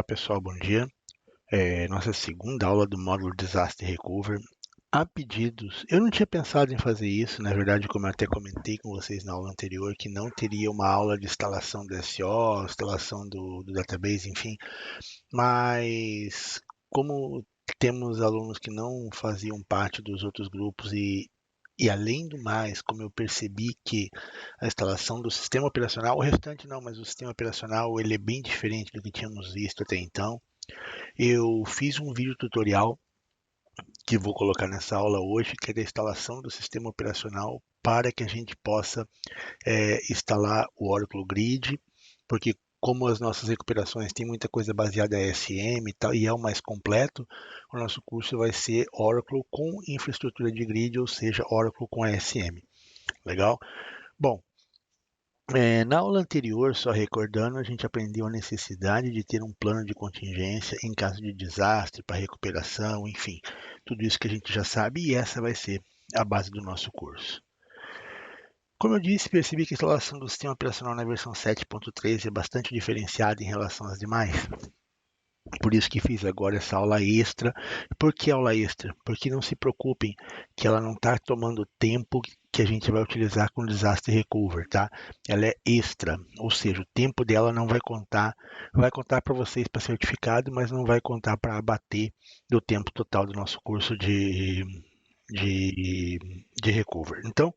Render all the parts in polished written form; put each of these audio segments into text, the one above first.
Olá pessoal, bom dia. Nossa segunda aula do módulo Disaster Recovery. A pedidos, eu não tinha pensado em fazer isso, na verdade, como eu até comentei com vocês na aula anterior, que não teria uma aula de instalação do SO, instalação do database, enfim, mas como temos alunos que não faziam parte dos outros grupos e além do mais, como eu percebi que a instalação do sistema operacional, o restante não, mas o sistema operacional ele é bem diferente do que tínhamos visto até então. Eu fiz um vídeo tutorial que vou colocar nessa aula hoje, que é da instalação do sistema operacional para que a gente possa instalar o Oracle Grid, porque como as nossas recuperações têm muita coisa baseada em SM e tal, e é o mais completo, o nosso curso vai ser Oracle com infraestrutura de grid, ou seja, Oracle com ASM. Legal? Bom, na aula anterior, só recordando, a gente aprendeu a necessidade de ter um plano de contingência em caso de desastre, para recuperação, enfim, tudo isso que a gente já sabe e essa vai ser a base do nosso curso. Como eu disse, percebi que a instalação do sistema operacional na versão 7.3 é bastante diferenciada em relação às demais. Por isso que fiz agora essa aula extra. Por que aula extra? Porque não se preocupem que ela não está tomando tempo que a gente vai utilizar com Disaster Recovery, tá? Ela é extra, ou seja, o tempo dela não vai contar para vocês para certificado, mas não vai contar para abater do tempo total do nosso curso de Recovery. Então,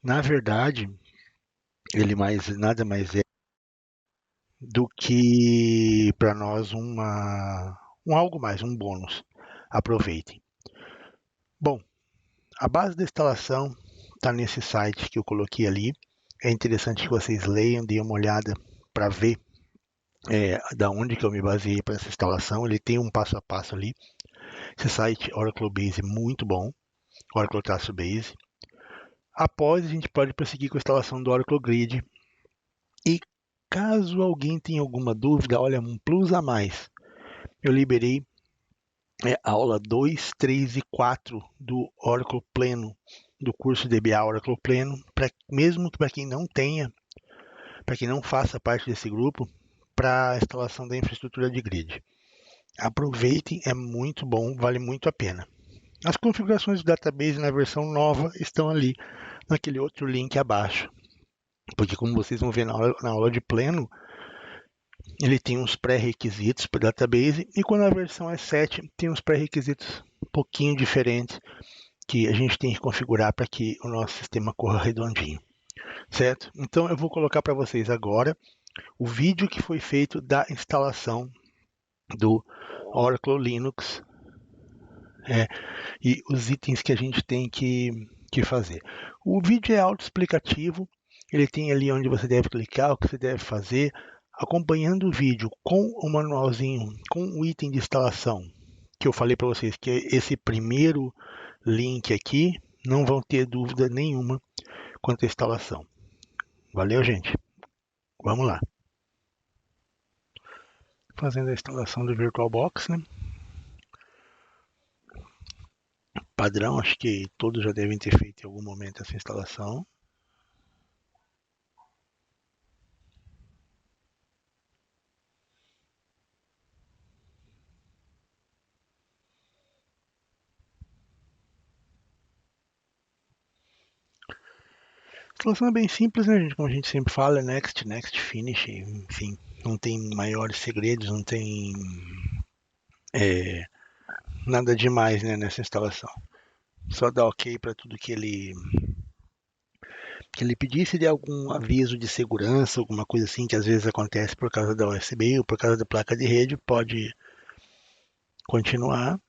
na verdade, ele nada mais é do que para nós um algo mais, um bônus. Aproveitem. Bom, a base da instalação está nesse site que eu coloquei ali. É interessante que vocês leiam, deem uma olhada para ver da onde que eu me baseei para essa instalação. Ele tem um passo a passo ali. Esse site Oracle Base é muito bom, Oracle-Base. Após, a gente pode prosseguir com a instalação do Oracle Grid. E caso alguém tenha alguma dúvida, olha, um plus a mais. Eu liberei a aula 2, 3 e 4 do Oracle Pleno, do curso DBA Oracle Pleno, mesmo para quem não tenha, para quem não faça parte desse grupo, para a instalação da infraestrutura de grid. Aproveitem, é muito bom, vale muito a pena. As configurações do database na versão nova estão ali, naquele outro link abaixo. Porque como vocês vão ver na aula de pleno, ele tem uns pré-requisitos para o database, e quando a versão é 7, tem uns pré-requisitos um pouquinho diferentes, que a gente tem que configurar para que o nosso sistema corra redondinho, certo? Então eu vou colocar para vocês agora o vídeo que foi feito da instalação do Oracle Linux e os itens que a gente tem que fazer. O vídeo é autoexplicativo, ele tem ali onde você deve clicar, o que você deve fazer, acompanhando o vídeo com o manualzinho, com o item de instalação, que eu falei para vocês, que é esse primeiro link aqui, não vão ter dúvida nenhuma quanto à instalação. Valeu, gente? Vamos lá. Fazendo a instalação do VirtualBox, né? Padrão, acho que todos já devem ter feito em algum momento essa instalação. A instalação é bem simples, né, gente? Como a gente sempre fala, next, next, finish, enfim, não tem maiores segredos, não tem nada demais, né, nessa instalação. Só dá ok para tudo que ele pedir. Se der algum aviso de segurança, alguma coisa assim que às vezes acontece por causa da USB ou por causa da placa de rede, pode continuar.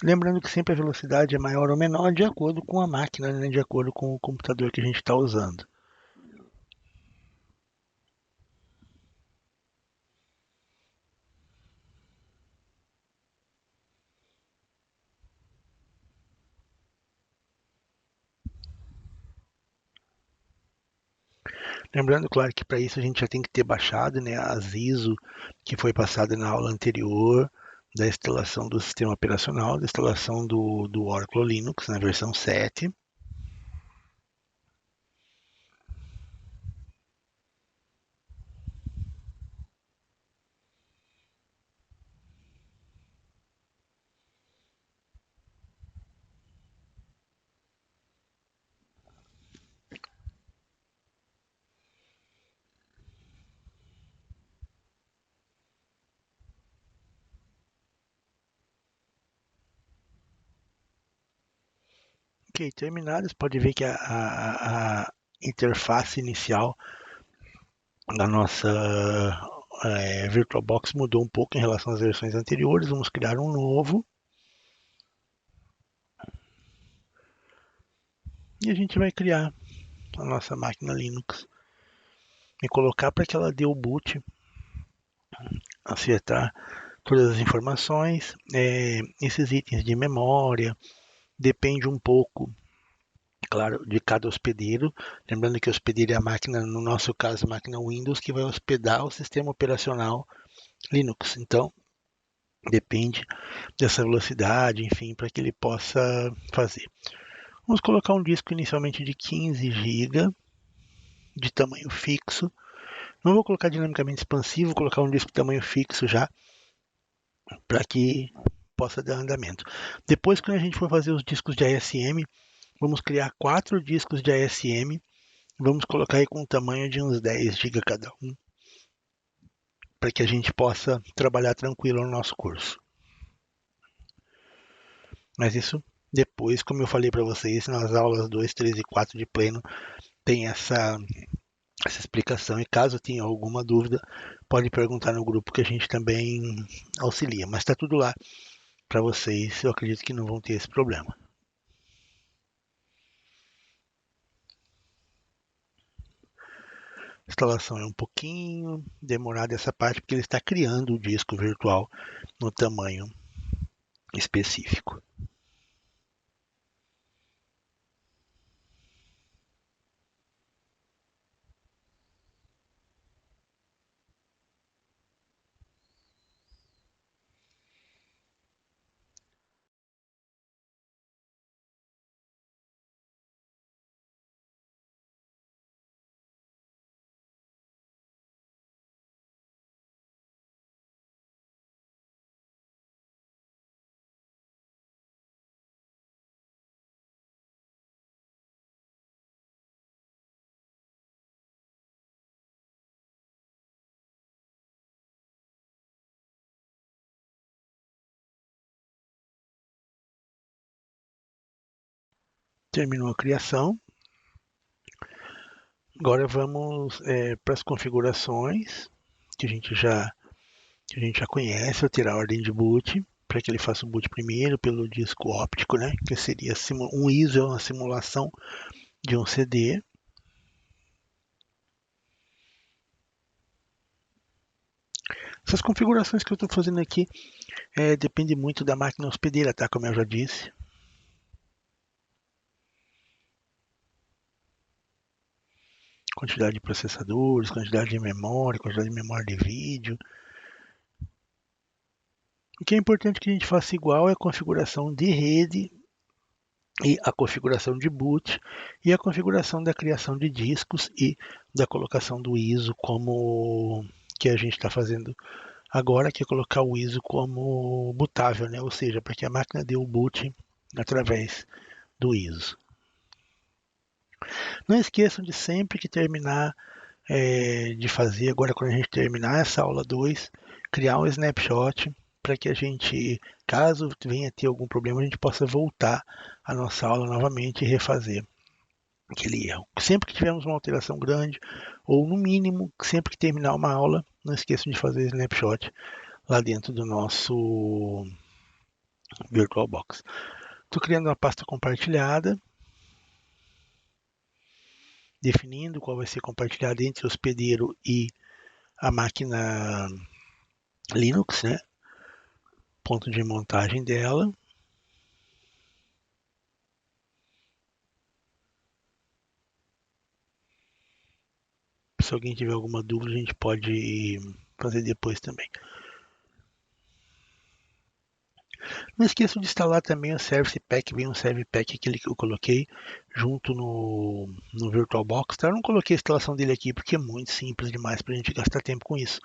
Lembrando que sempre a velocidade é maior ou menor de acordo com a máquina, né, de acordo com o computador que a gente está usando. Lembrando, claro, que para isso a gente já tem que ter baixado, né, as ISO que foi passada na aula anterior, da instalação do sistema operacional, da instalação do Oracle Linux na versão 7. Ok, terminadas, pode ver que a interface inicial da nossa VirtualBox mudou um pouco em relação às versões anteriores. Vamos criar um novo. E a gente vai criar a nossa máquina Linux e colocar para que ela dê o boot, acertar todas as informações. Esses itens de memória depende um pouco, claro, de cada hospedeiro. Lembrando que o hospedeiro é a máquina, no nosso caso, a máquina Windows, que vai hospedar o sistema operacional Linux. Então, depende dessa velocidade, enfim, para que ele possa fazer. Vamos colocar um disco inicialmente de 15 GB de tamanho fixo. Não vou colocar dinamicamente expansivo, vou colocar um disco de tamanho fixo já, para que possa dar andamento. Depois, quando a gente for fazer os discos de ASM, vamos criar 4 discos de ASM. Vamos colocar aí com um tamanho de uns 10 GB cada um, para que a gente possa trabalhar tranquilo no nosso curso. Mas isso depois, como eu falei para vocês, nas aulas 2, 3 e 4 de pleno, tem essa explicação. E caso tenha alguma dúvida, pode perguntar no grupo que a gente também auxilia. Mas está tudo lá para vocês, eu acredito que não vão ter esse problema. A instalação é um pouquinho demorada essa parte, porque ele está criando o disco virtual no tamanho específico. Terminou a criação. Agora vamos para as configurações que que a gente já conhece, alterar a ordem de boot, para que ele faça o boot primeiro pelo disco óptico, né? Que seria um ISO, é uma simulação de um CD. Essas configurações que eu estou fazendo aqui depende muito da máquina hospedeira, tá? Como eu já disse. Quantidade de processadores, quantidade de memória de vídeo. O que é importante que a gente faça igual é a configuração de rede e a configuração de boot e a configuração da criação de discos e da colocação do ISO como que a gente está fazendo agora, que é colocar o ISO como bootável, né? Ou seja, para que a máquina dê o boot através do ISO. Não esqueçam de sempre que terminar de fazer, agora quando a gente terminar essa aula 2, criar um snapshot para que a gente, caso venha ter algum problema, a gente possa voltar à nossa aula novamente e refazer aquele erro. Sempre que tivermos uma alteração grande, ou no mínimo, sempre que terminar uma aula, não esqueçam de fazer snapshot lá dentro do nosso VirtualBox. Estou criando uma pasta compartilhada, definindo qual vai ser compartilhada entre o hospedeiro e a máquina Linux, né? Ponto de montagem dela. Se alguém tiver alguma dúvida, a gente pode fazer depois também. Não esqueça de instalar também o Service Pack, vem um Service Pack aquele que eu coloquei junto no VirtualBox. Tá? Eu não coloquei a instalação dele aqui porque é muito simples demais para a gente gastar tempo com isso,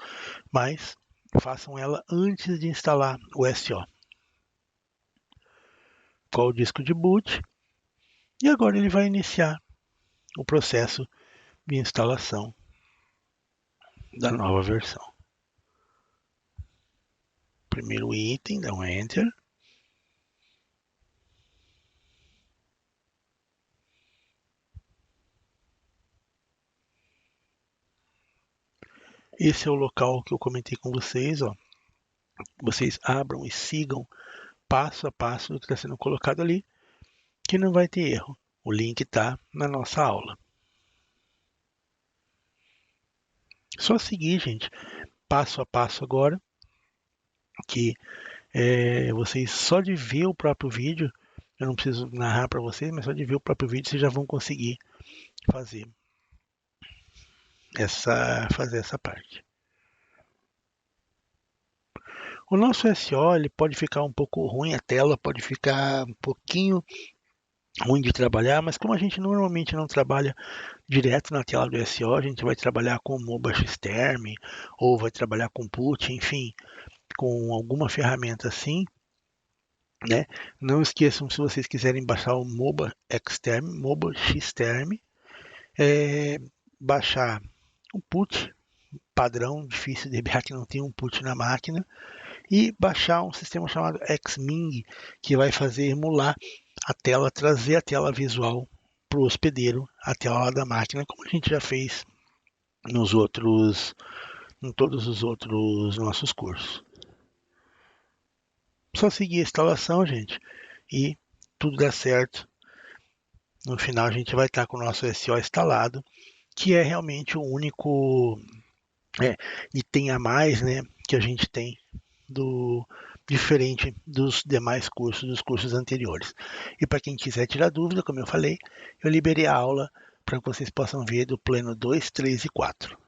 mas façam ela antes de instalar o SO. Qual o disco de boot? E agora ele vai iniciar o processo de instalação da nova versão. Primeiro item, dá um Enter. Esse é o local que eu comentei com vocês, ó. Vocês abram e sigam passo a passo o que está sendo colocado ali, que não vai ter erro. O link está na nossa aula. Só seguir, gente, passo a passo agora, que vocês só de ver o próprio vídeo, eu não preciso narrar para vocês, mas só de ver o próprio vídeo vocês já vão conseguir fazer essa parte. O nosso SO ele pode ficar um pouco ruim, a tela pode ficar um pouquinho ruim de trabalhar, mas como a gente normalmente não trabalha direto na tela do SO, a gente vai trabalhar com MOBA Xterm ou vai trabalhar com PUT, enfim, com alguma ferramenta assim, né? Não esqueçam, se vocês quiserem baixar o MOBA Xterm, é, baixar o PUT padrão, difícil de DBA que não tem um PUT na máquina, e baixar um sistema chamado Xming, que vai fazer emular a tela, trazer a tela visual para o hospedeiro, a tela lá da máquina, como a gente já fez em todos os outros nossos cursos. Só seguir a instalação, gente, e tudo dá certo. No final a gente vai estar com o nosso SO instalado, que é realmente o único item a mais, né, que a gente tem do diferente dos demais cursos, dos cursos anteriores. E para quem quiser tirar dúvida, como eu falei, eu liberei a aula para que vocês possam ver do plano 2, 3 e 4.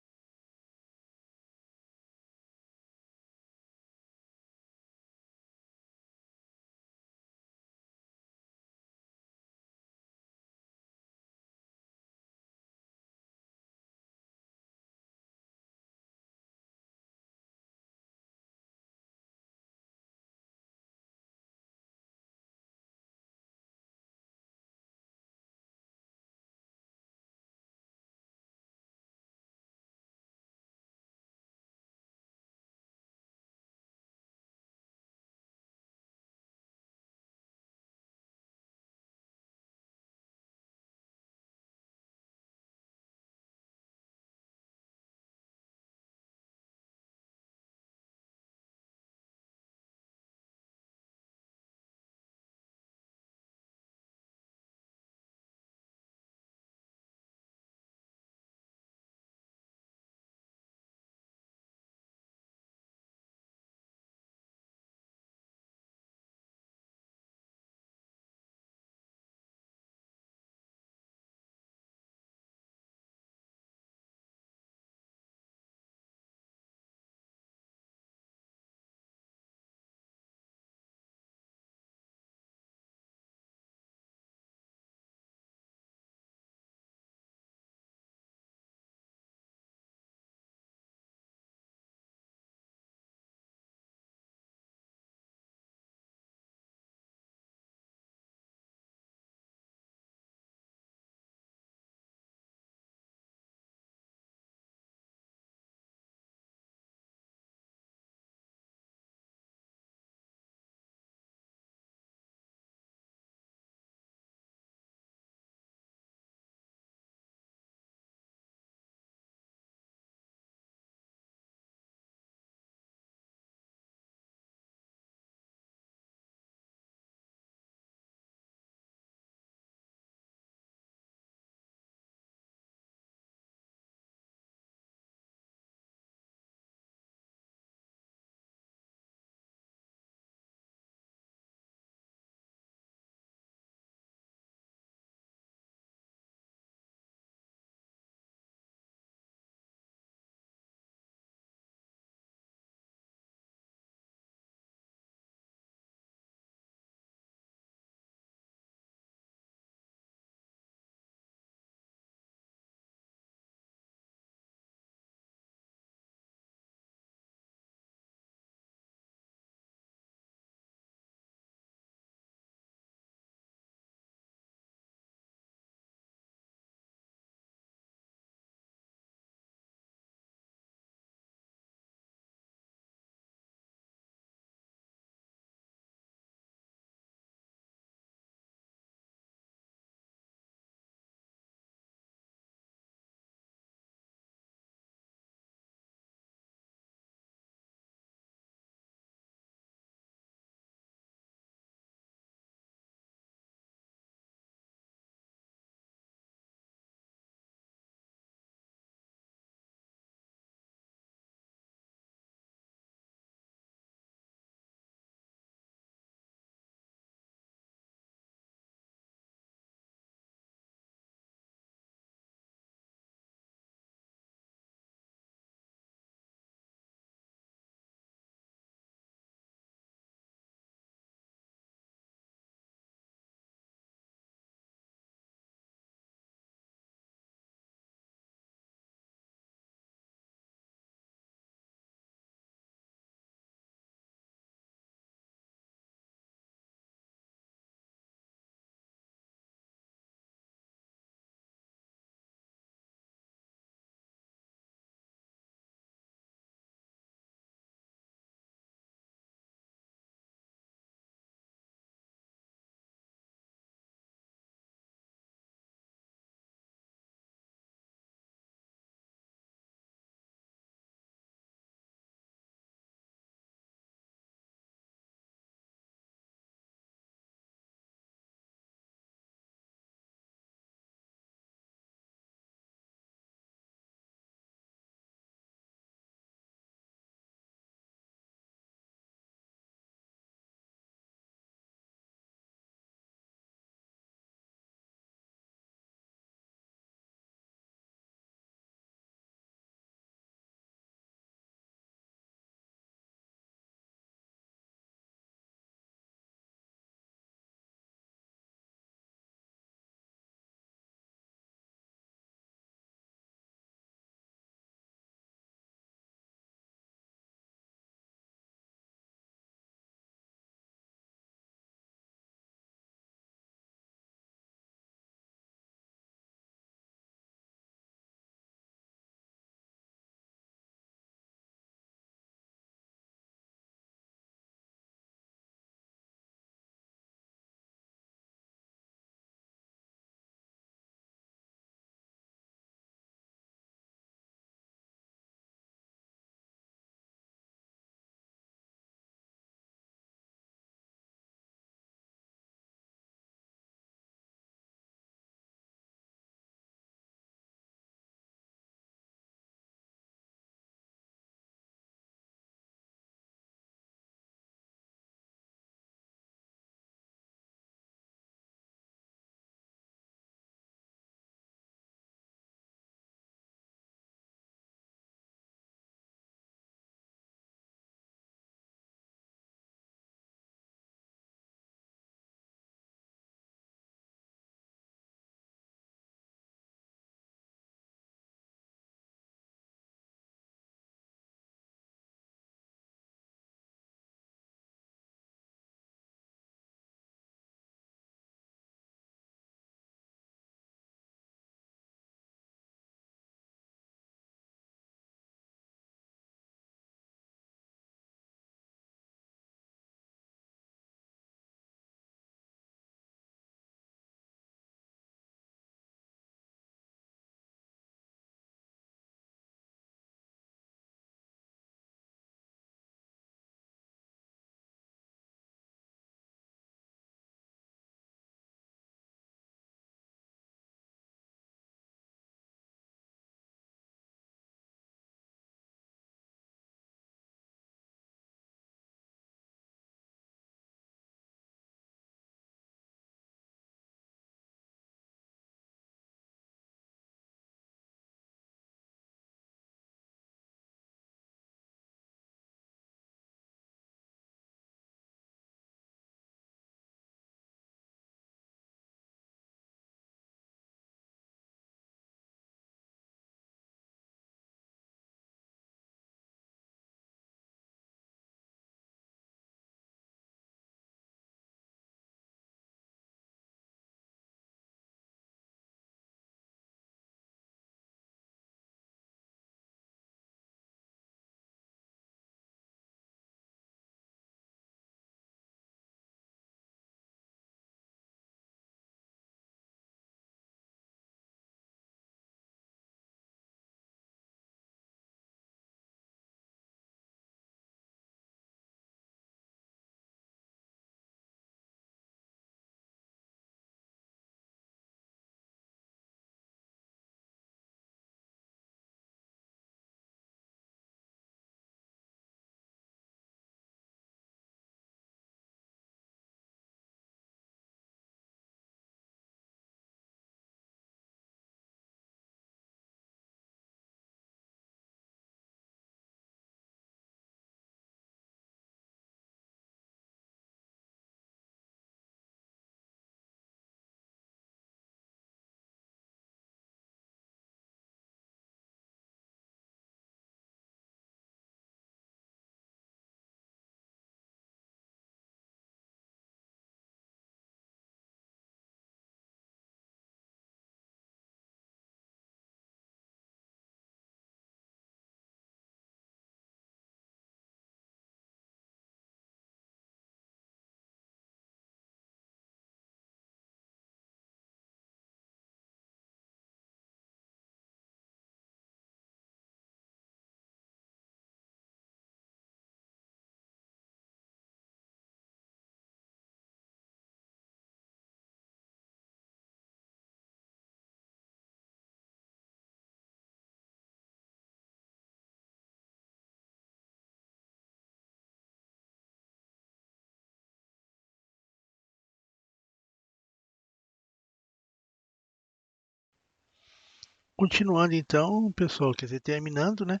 Continuando então, pessoal, quer dizer, terminando, né?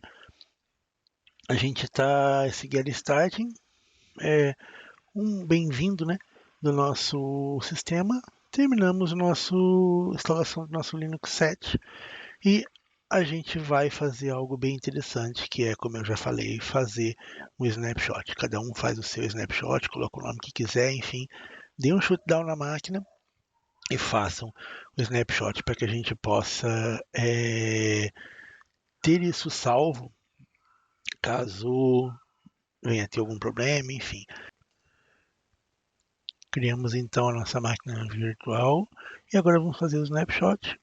A gente está esse get starting, um bem-vindo, né, do nosso sistema. Terminamos nosso instalação do nosso Linux 7 e a gente vai fazer algo bem interessante, que é, como eu já falei, fazer um snapshot. Cada um faz o seu snapshot, coloca o nome que quiser, enfim, dê um shutdown na máquina e façam o snapshot para que a gente possa ter isso salvo caso venha ter algum problema, enfim. Criamos então a nossa máquina virtual e agora vamos fazer o snapshot,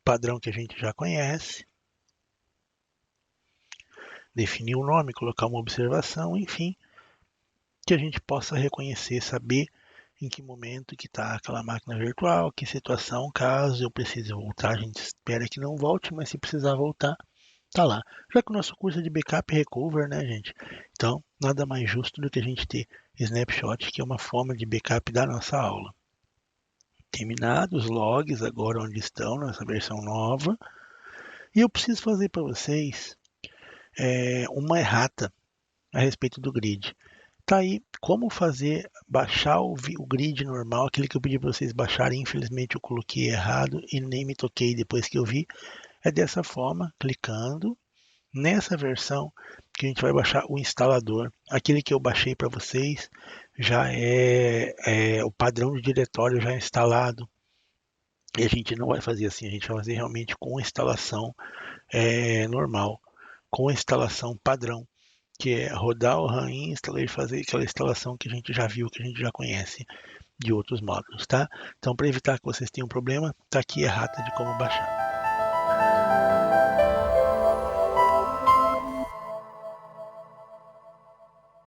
padrão que a gente já conhece, definir o nome, colocar uma observação, enfim, que a gente possa reconhecer, saber em que momento que está aquela máquina virtual, que situação, caso eu precise voltar, a gente espera que não volte, mas se precisar voltar, tá lá. Já que o nosso curso é de backup e recover, né, gente? Então, nada mais justo do que a gente ter snapshot, que é uma forma de backup da nossa aula. Terminados os logs agora onde estão nessa versão nova. E eu preciso fazer para vocês uma errata a respeito do grid. Tá aí como fazer baixar o grid normal, aquele que eu pedi para vocês baixarem. Infelizmente eu coloquei errado e nem me toquei depois que eu vi. É dessa forma, clicando nessa versão que a gente vai baixar o instalador. Aquele que eu baixei para vocês já é o padrão de diretório já instalado. E a gente não vai fazer assim, a gente vai fazer realmente com instalação normal, com instalação padrão, que é rodar o RAM install e fazer aquela instalação que a gente já viu, que a gente já conhece de outros módulos, tá? Então, para evitar que vocês tenham problema, tá aqui a errata de como baixar.